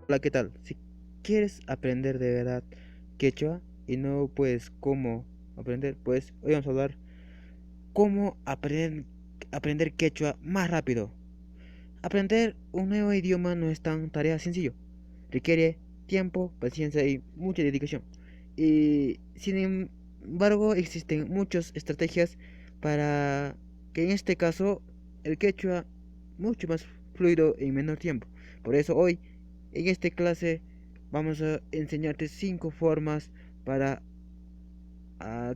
Hola, ¿qué tal? Si quieres aprender de verdad quechua y no puedes cómo aprender, pues hoy vamos a hablar cómo aprender quechua más rápido. Aprender un nuevo idioma no es tan tarea sencillo. Requiere tiempo, paciencia y mucha dedicación. Y sin embargo, existen muchas estrategias para que en este caso el quechua mucho más fluido en menor tiempo. Por eso hoy en esta clase vamos a enseñarte 5 formas para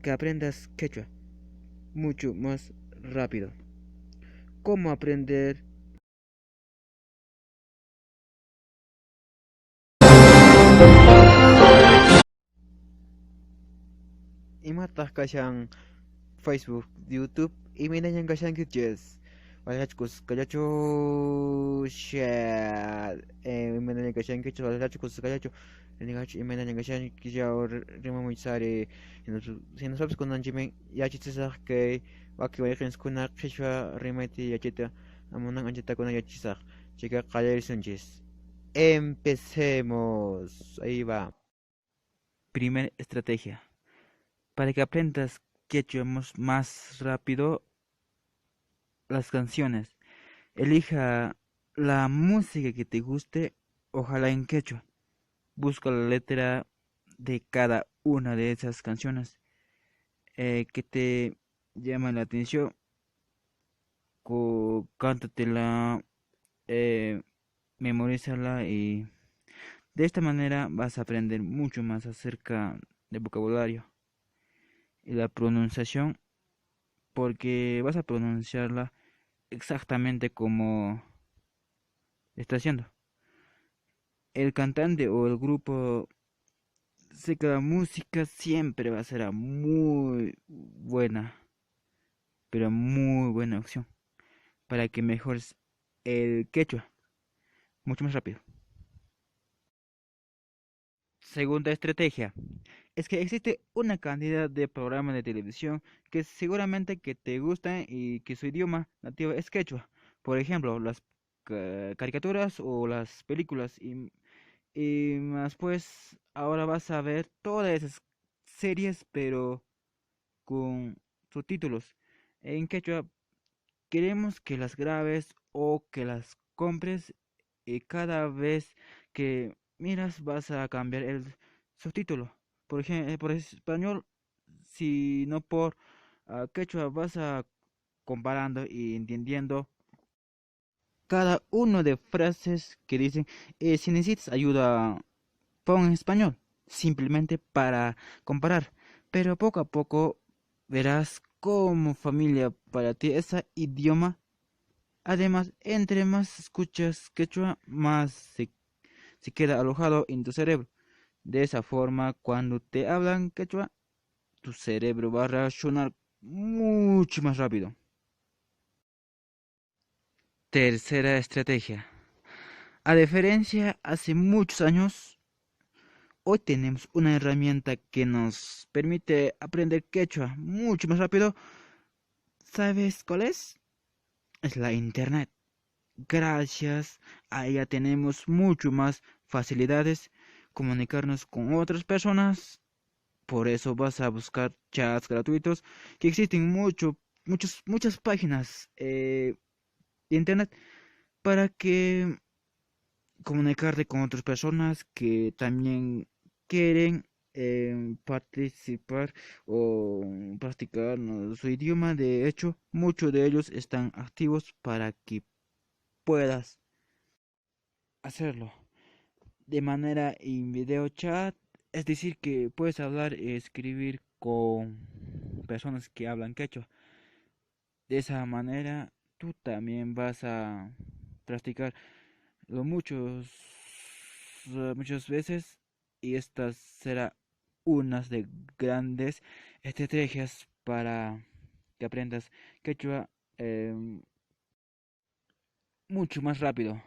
que aprendas quechua mucho más rápido. ¿Cómo aprender? Imatas kashan Facebook, YouTube, iminayan kashan kitjes. Walachkus kayacho share. Iminayan kashan kitjes walachkus kayacho. Nigacho iminayan kashan kitja rima muy sare. Si no sabes con anjimen yachitzak que waki waykhins kuna qishwa rimati yachita amunan anjita kuna yachizak. Chica Caller Sánchez. Empecemos. Ahí va. Primera estrategia. Para que aprendas quechua más rápido las canciones. Elija la música que te guste, ojalá en quechua. Busca la letra de cada una de esas canciones que te llaman la atención. Cántatela, eh, memorízala y de esta manera vas a aprender mucho más acerca del vocabulario y la pronunciación porque vas a pronunciarla exactamente como está haciendo. El cantante o el grupo sé que la música siempre va a ser muy buena, pero muy buena opción para que mejores el quechua mucho más rápido. Segunda estrategia es que existe una cantidad de programas de televisión que seguramente que te gustan y que su idioma nativo es quechua. Por ejemplo, las caricaturas o las películas y más pues ahora vas a ver todas esas series pero con subtítulos. En quechua queremos que las grabes o que las compres y cada vez que miras vas a cambiar el subtítulo. Por ejemplo, por español, si no por quechua vas a comparando y entendiendo cada uno de frases que dicen si necesitas ayuda pon en español, simplemente para comparar. Pero poco a poco verás como familia para ti ese idioma. Además, entre más escuchas quechua, más se queda alojado en tu cerebro. De esa forma, cuando te hablan quechua, tu cerebro va a reaccionar mucho más rápido. Tercera estrategia. A diferencia, hace muchos años, hoy tenemos una herramienta que nos permite aprender quechua mucho más rápido. ¿Sabes cuál es? Es la internet. Gracias a ella tenemos mucho más facilidades comunicarnos con otras personas. Por eso vas a buscar chats gratuitos que existen muchas páginas de internet para que comunicarte con otras personas que también quieren participar o practicar, ¿no?, su idioma. De hecho, muchos de ellos están activos para que puedas hacerlo de manera en video chat, es decir, que puedes hablar y escribir con personas que hablan quechua. De esa manera, tú también vas a practicar lo muchas veces y esta será una de grandes estrategias para que aprendas quechua mucho más rápido.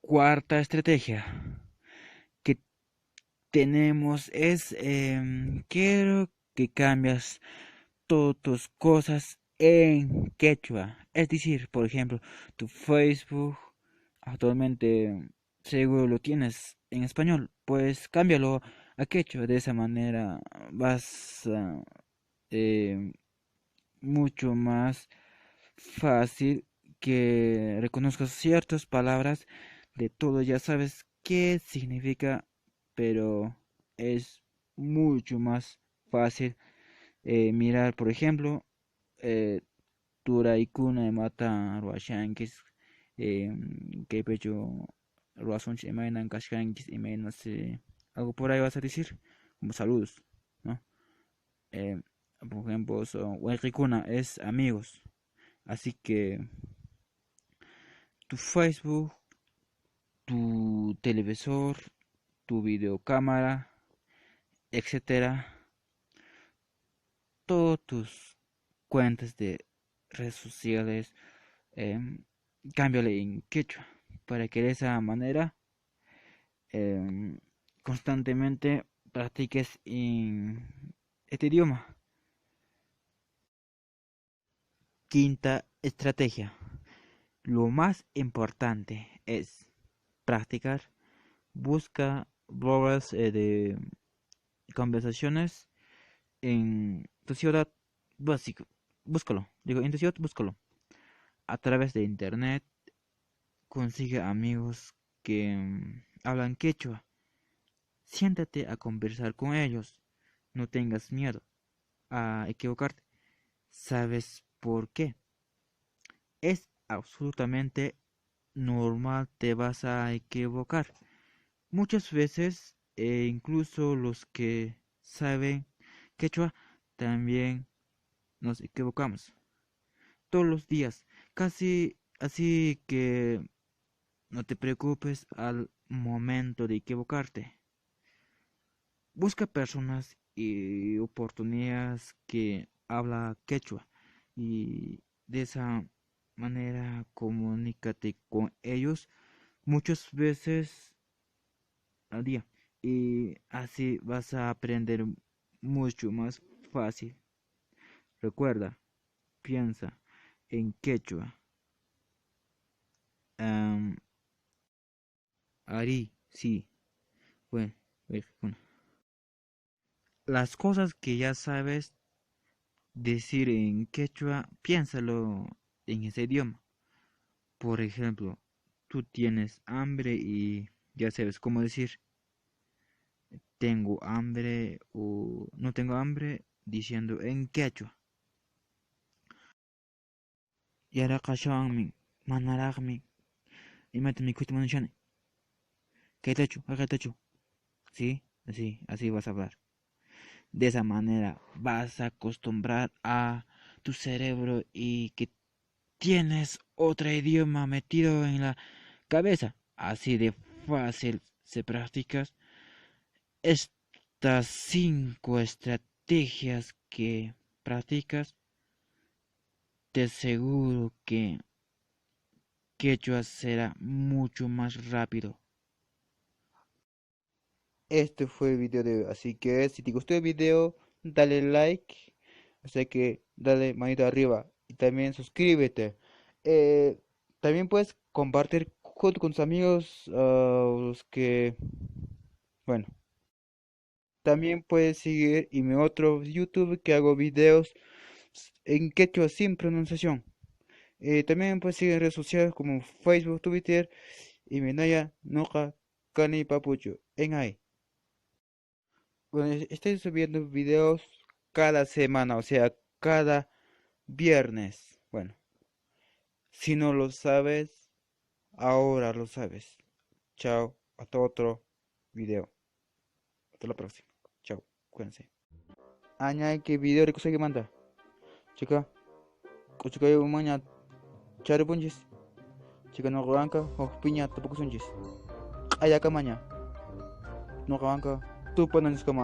Cuarta estrategia que tenemos es quiero que cambias todas tus cosas en quechua. Es decir, por ejemplo, tu Facebook actualmente seguro lo tienes en español, pues cámbialo a quechua. De esa manera vas a eh, mucho más fácil que reconozcas ciertas palabras. De todo ya sabes qué significa, pero es mucho más fácil mirar, por ejemplo, eh, Turaikuna mata ruashankis, que pecho ruasunch emainan kashkankis emainas, algo por ahí vas a decir, como saludos, ¿no? Eh, por ejemplo, Waikikuna es amigos, así que tu Facebook, tu televisor, tu videocámara, etcétera, todos tus cuentas de redes sociales, em, cámbiale en quechua para que de esa manera em, constantemente practiques en este idioma. Quinta estrategia. Lo más importante es practicar. Busca blogs de conversaciones en tu ciudad básico. Búscalo. Digo, en tu ciudad, búscalo. A través de internet, consigue amigos que hablan quechua. Siéntate a conversar con ellos. No tengas miedo a equivocarte. ¿Sabes por qué? Es absolutamente normal, te vas a equivocar. Muchas veces, incluso los que saben quechua, también nos equivocamos. Todos los días, casi así que no te preocupes al momento de equivocarte. Busca personas y oportunidades que habla quechua y de esa manera comunícate con ellos muchas veces al día y así vas a aprender mucho más fácil. Recuerda, piensa en quechua. Am, Ari, sí, bueno, bueno. Las cosas que ya sabes decir en quechua, piénsalo en ese idioma. Por ejemplo, tú tienes hambre y ya sabes cómo decir tengo hambre o no tengo hambre diciendo en quechua. Yara kashawanmi, manaragmi, imate mi kuita manushani. Kaitachu. Sí, así vas a hablar. De esa manera vas a acostumbrar a tu cerebro y que tienes otro idioma metido en la cabeza. Así de fácil se practicas estas 5 estrategias que practicas. Te aseguro que quechua será mucho más rápido. Este fue el video de hoy, así que si te gustó el video, dale like, así que dale manito arriba y también suscríbete. Eh, También puedes compartir junto con tus amigos, los que, bueno, también puedes seguir en mi otro YouTube que hago videos en quechua sin pronunciación. También puedes seguir en redes sociales como Facebook, Twitter y Minaya Noja Cani Papucho en ahí. Bueno, estoy subiendo videos cada semana, o sea, cada viernes. Bueno, si no lo sabes, ahora lo sabes. Chao, hasta otro video. Hasta la próxima. Chao, cuídense. Añay que video recoge que manda. Chica, chica yo mañana chare punches. Chica no banca o piña tampoco sunchis. Ayaka mañana. No banca. Tú pones como